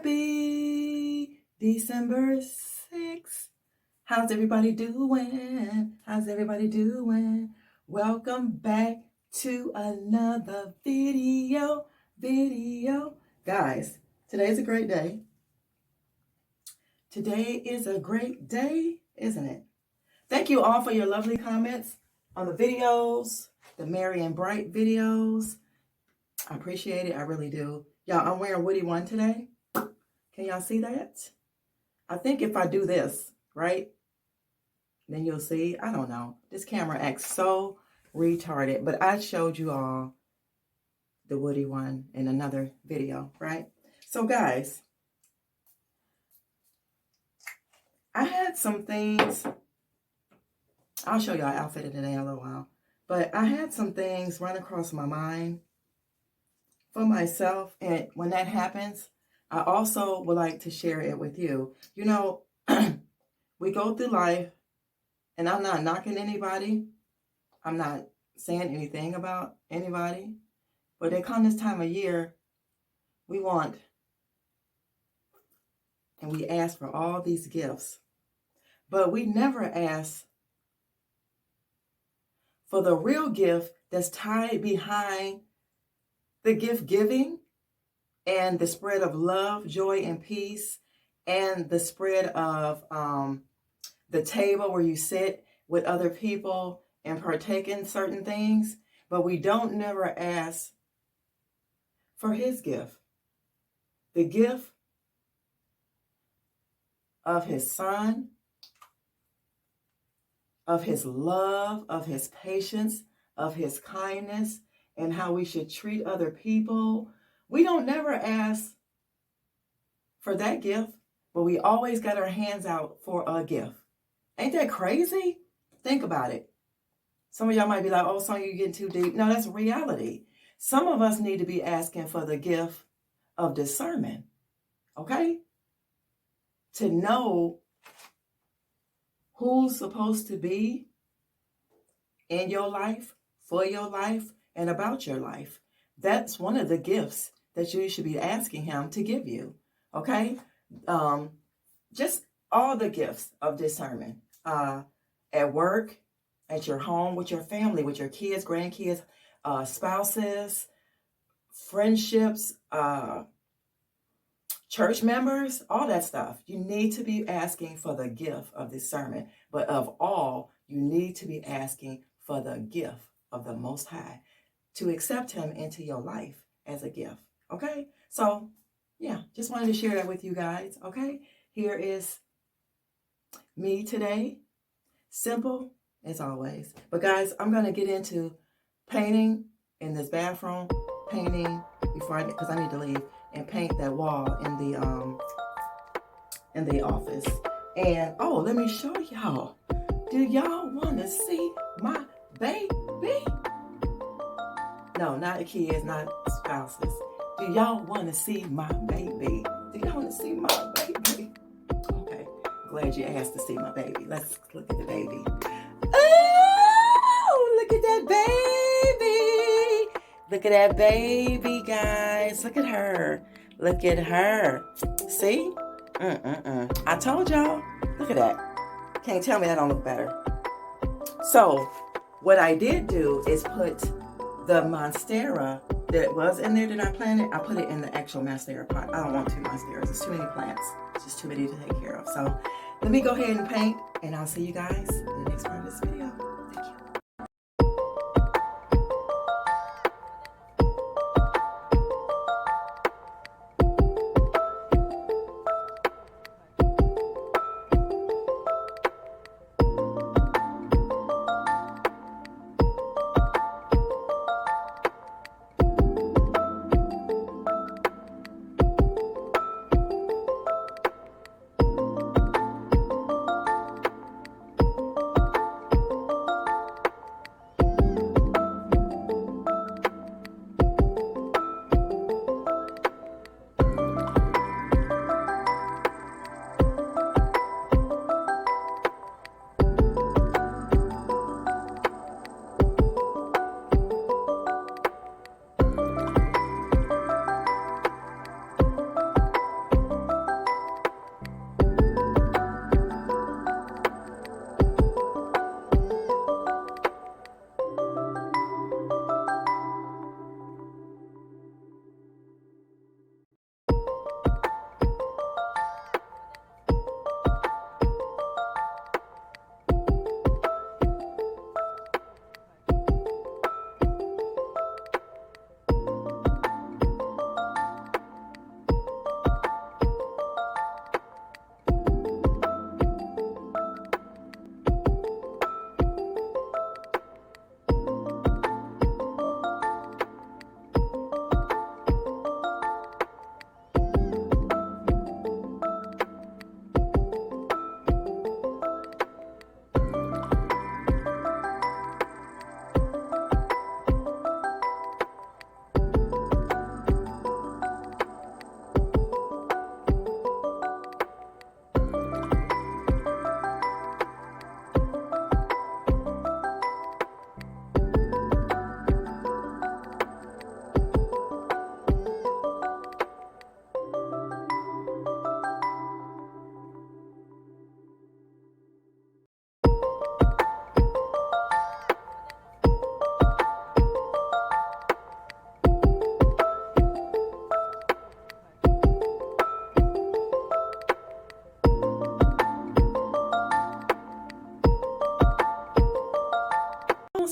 Happy December 6th. How's everybody doing? How's everybody doing? Welcome back to another video. Guys, today's a great day. Today is a great day, isn't it? Thank you all for your lovely comments on the videos, the Merry and Bright videos. I appreciate it. I really do. Y'all, I'm wearing Woody One today. Can y'all see that? I think if I do this, right, then you'll see. I don't know. This camera acts so retarded, but I showed you all the Woody One in another video, right? So guys, I had some things. I'll show y'all outfit today in a little while. But I had some things run across my mind for myself. And when that happens, I also would like to share it with you. You know, we go through life, and I'm not knocking anybody. I'm not saying anything about anybody. But there comes this time of year, we want and we ask for all these gifts. But we never ask for the real gift that's tied behind the gift giving and the spread of love, joy, and peace, and the spread of the table where you sit with other people and partake in certain things. But we don't never ask for his gift, the gift of his son, of his love, of his patience, of his kindness, and how we should treat other people. We don't never ask for that gift, but we always got our hands out for a gift. Ain't that crazy? Think about it. Some of y'all might be like, oh, Sonya, you're getting too deep. No, that's reality. Some of us need to be asking for the gift of discernment, okay? To know who's supposed to be in your life, for your life, and about your life. That's one of the gifts that you should be asking him to give you, okay? Just all the gifts of discernment. At work, at your home, with your family, with your kids, grandkids, spouses, friendships, church members, all that stuff. You need to be asking for the gift of discernment. But of all, you need to be asking for the gift of the Most High, to accept him into your life as a gift. Okay? So, yeah, just wanted to share that with you guys. Okay? Here is me today. Simple as always. But guys, I'm going to get into painting in this bathroom. Painting before because I need to leave, and paint that wall in the office. And oh, let me show y'all. Do y'all want to see my baby? No, not the kids, not spouses. Do y'all want to see my baby? Do y'all want to see my baby? Okay, glad you asked to see my baby. Let's look at the baby. Oh, look at that baby. Look at that baby, guys. Look at her. Look at her. See? I told y'all. Look at that. Can't tell me that don't look better. So, what I did do is put the monstera that was in there that I planted. I put it in the actual monstera pot. I don't want two monsteras. It's too many plants. It's just too many to take care of. So, let me go ahead and paint, and I'll see you guys in the next part of this video. Thank you.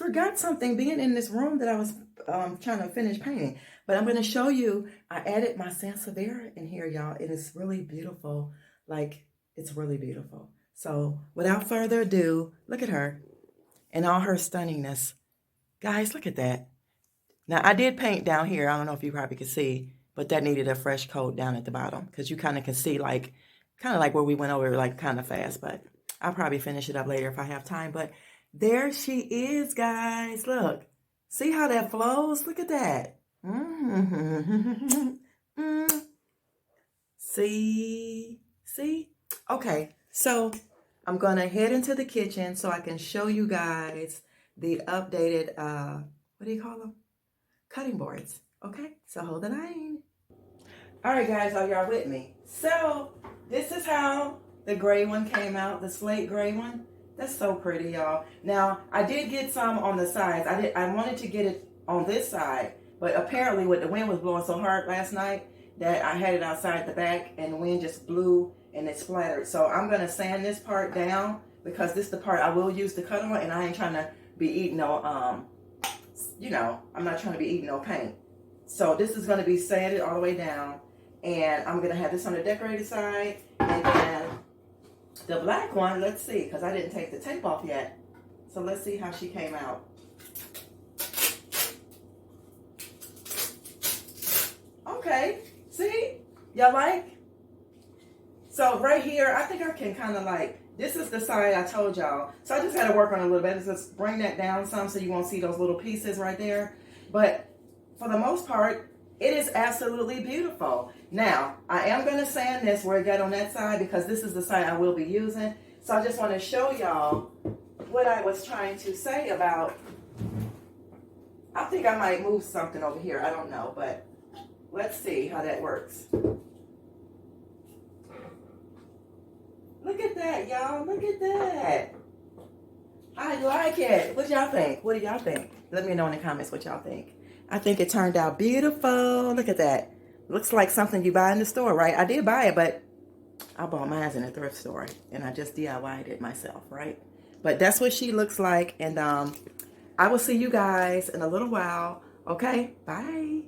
forgot something being in this room that I was trying to finish painting. But I'm going to show you, I added my Sansevieria in here, y'all. It is really beautiful. Like, it's really beautiful. So without further ado, look at her in all her stunningness. Guys, look at that. Now, I did paint down here. I don't know if you probably could see, but that needed a fresh coat down at the bottom because you kind of can see like, kind of like where we went over like kind of fast, but I'll probably finish it up later if I have time. But there she is, guys. Look, see how that flows? Look at that. See? Okay, so I'm going to head into the kitchen so I can show you guys the updated, what do you call them? Cutting boards. Okay, so hold the line. All right, guys, are y'all with me? So this is how the gray one came out, the slate gray one. That's so pretty, y'all. Now, I did get some on the sides. I wanted to get it on this side, but apparently the wind was blowing so hard last night that I had it outside the back and the wind just blew and it splattered. So I'm gonna sand this part down because this is the part I will use to cut on, and I ain't trying to be eating no, you know, I'm not trying to be eating no paint. So this is gonna be sanded all the way down, and I'm gonna have this on the decorated side, and then the black one, let's see, because I didn't take the tape off yet. So let's see how she came out. Okay, see? Y'all like? So right here, I think I can kind of like, this is the side I told y'all. So I just had to work on it a little bit. Just bring that down some so you won't see those little pieces right there. But for the most part, it is absolutely beautiful. Now, I am going to sand this where it got on that side because this is the side I will be using. So I just want to show y'all what I was trying to say about, I think I might move something over here. I don't know, but let's see how that works. Look at that, y'all. Look at that. I like it. What y'all think? What do y'all think? Let me know in the comments what y'all think. I think it turned out beautiful. Look at that. Looks like something you buy in the store, right? I did buy it, but I bought mine in a thrift store, and I just DIY'd it myself, right? But that's what she looks like, and I will see you guys in a little while. Okay, bye.